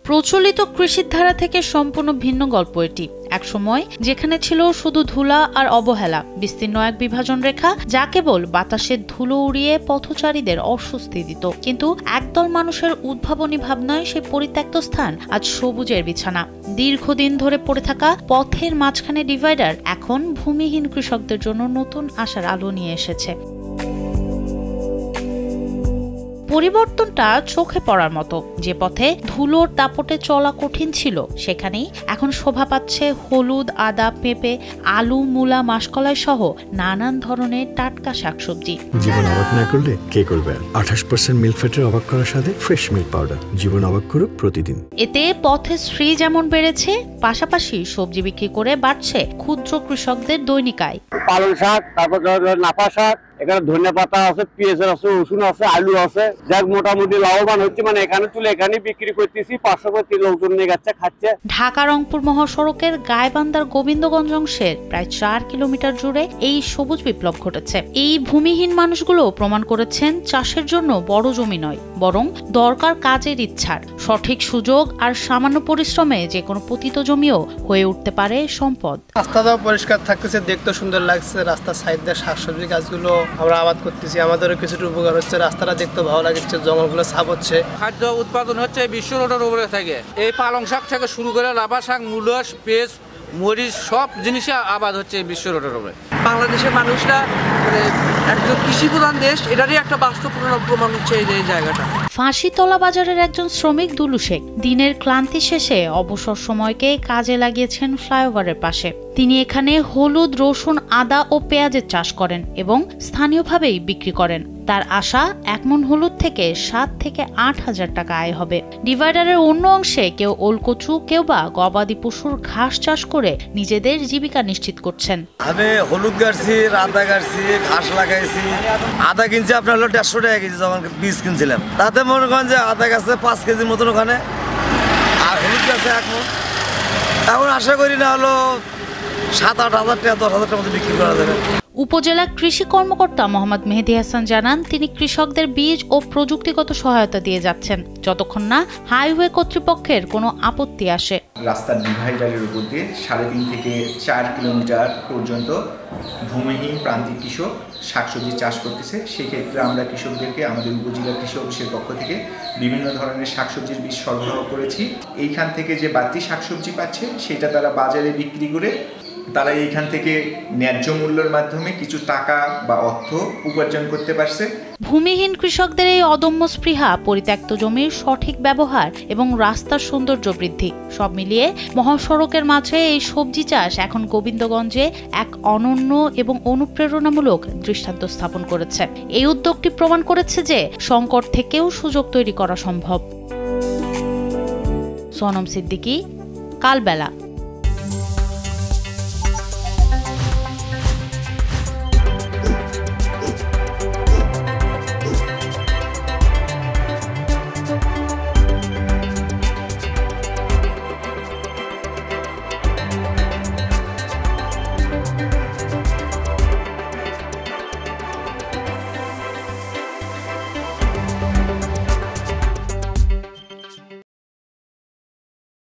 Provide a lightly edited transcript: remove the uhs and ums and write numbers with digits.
প্রচলিত কৃষির ধারা থেকে সম্পূর্ণ ভিন্ন গল্প এটি। একসময় যেখানে ছিল শুধু ধুলা আর অবহেলা, বিস্তীর্ণ এক বিভাজন রেখা যা কেবল বাতাসের ধুলো উড়িয়ে পথচারীদের অস্বস্তি দিত। কিন্তু একদল মানুষের উদ্ভাবনী ভাবনায় সেই পরিত্যক্ত স্থান আজ সবুজের বিছানা। দীর্ঘদিন ধরে পড়ে থাকা পথের মাঝখানে ডিভাইডার এখন ভূমিহীন কৃষকদের জন্য নতুন আশার আলো নিয়ে এসেছে। পরিবর্তনটা চোখে পড়ার মতো। যে পথে ধুলোর দাপটে চলা কঠিন ছিল, সেখানেই এখন শোভা পাচ্ছে হলুদ, আদা, পেঁপে, আলু, মূলা, মাসকলাই সহ নানান ধরনের টাটকা শাকসবজি। জীবন অবাক না করলে কে করবে? 28% মিল্ক ফ্যাটের অবাক করার সাথে ফ্রেশ মিল্ক পাউডার। জীবন অবাক করুক প্রতিদিন। এতে পথের শ্রী যেমন বেড়েছে, পাশাপাশি সবজি বিক্রি করে বাড়ছে ক্ষুদ্র কৃষকদের দৈনিক আয়। পালং শাক, তারপর নাপা শাক, এখানে ধনিয়া পাতা আছে, পেঁয়াজ আছে, রসুন আছে, আলু আছে, যাক মোটামুটি লাভবান হচ্ছে। মানে এখানে তুলে এখানে বিক্রি করতেছি, পার্শ্ববর্তী লোকজন নিয়ে যাচ্ছে, খাচ্ছে। ঢাকা রংপুর মহাসড়কের গাইবান্ধার গোবিন্দগঞ্জ অংশের প্রায় 4 কিলোমিটার জুড়ে এই সবুজ বিপ্লব ঘটেছে। এই ভূমিহীন মানুষগুলো প্রমাণ করেছেন চাষের জন্য বড় জমি নয়, বরং দরকার কাজের ইচ্ছার। সঠিক সুযোগ আর সামান্য পরিশ্রমে যে কোনো পতিত জমিও হয়ে উঠতে পারে সম্পদ। রাস্তাটাও পরিষ্কার থাকতেছে, দেখতে সুন্দর লাগছে। রাস্তার সাইড দিয়ে শাকসবজি গাছগুলো আমরা আবাদ করতেছি, আমাদেরও কিছুটা উপকার হচ্ছে। রাস্তাটা দেখতে ভালো লাগছে, জঙ্গলগুলো সাফ হচ্ছে। খাদ্য উৎপাদন হচ্ছে বিশ্ব রোডের উপরে থেকে। এই পালং শাক থেকে শুরু করে লাভা শাক, মূলো, পেঁয়াজ, মরিচ সব জিনিসে আবাদ হচ্ছে বিশ্ব রোডের উপরে। বাংলাদেশের মানুষরা মানে একজন কৃষি প্রধান দেশ, এটারই একটা বাস্তব প্রমাণ হচ্ছে এই জায়গাটা। ফাঁসিতলা বাজারের একজন শ্রমিক দুলু শেখ দিনের ক্লান্তি শেষে অবসর সময়কে কাজে লাগিয়েছেন ফ্লাইওভারের পাশে। তিনি এখানে হলুদ, রসুন, আদা ও পেঁয়াজের চাষ করেন এবং স্থানীয়ভাবেই বিক্রি করেন। তার আশা 1 মণ হলুদ থেকে 7 থেকে 8 হাজার টাকা আয় হবে। ডিভাইডারের অন্য অংশে কেউ ওলকচু, কেউ বা গবাদি পশুর ঘাস চাষ করে নিজেদের জীবিকা নিশ্চিত করছেন। আমি হলুদ গাড়ছি, আদা গাড়ছি, ঘাস লাগাইছি। আদা কিনছি আপনার হলো 150 টাকা কেজি, যখন বীজ কিনছিলাম। তাতে মনে করেন যে আদা গাছে 5 কেজির মতন ওখানে, আর হলুদ গাছে 1 মণ। এখন আশা করি না হলো 7-8 হাজার টাকা, 10 হাজার টাকার মতো বিক্রি করা যাবে। উপজেলা কৃষি কর্মকর্তা মোহাম্মদ মেহেদি হাসান জানান, তিনি কৃষকদের বীজ ও প্রযুক্তিগত সহায়তা দিয়ে যাচ্ছেন যতক্ষণ না হাইওয়ে কর্তৃপক্ষের কোনো আপত্তি আসে। রাস্তার ডিভাইডারের উপর দিয়ে 3.5 থেকে 4 কিলোমিটার পর্যন্ত ভূমিহীন প্রান্তিক কৃষক শাকসবজি চাষ করতেছে। সেক্ষেত্রে আমরা কৃষকদেরকে আমাদের উপজেলা কৃষি অফিসের পক্ষ থেকে বিভিন্ন ধরনের শাকসবজির বীজ সরবরাহ করেছি। এইখান থেকে যে বাড়তি শাকসবজি পাচ্ছে সেটা তারা বাজারে বিক্রি করে তারা এইখান থেকে ন্যায্য মূল্যের মাধ্যমে কিছু টাকা বা অর্থ উপার্জন করতে পারছে। ভূমিহীন কৃষকদের এই অদম্য স্পৃহা, পরিত্যক্ত জমির সঠিক ব্যবহার এবং রাস্তার সৌন্দর্য বৃদ্ধি সব মিলিয়ে মহাসড়কের মাঝে এই সবজি চাষ এখন গোবিন্দগঞ্জে এক অনন্য এবং অনুপ্রেরণামূলক দৃষ্টান্ত স্থাপন করেছে। এই উদ্যোগটি প্রমাণ করেছে যে সংকট থেকেও সুযোগ তৈরি করা সম্ভব। সোনম সিদ্দিকী, কালবেলা।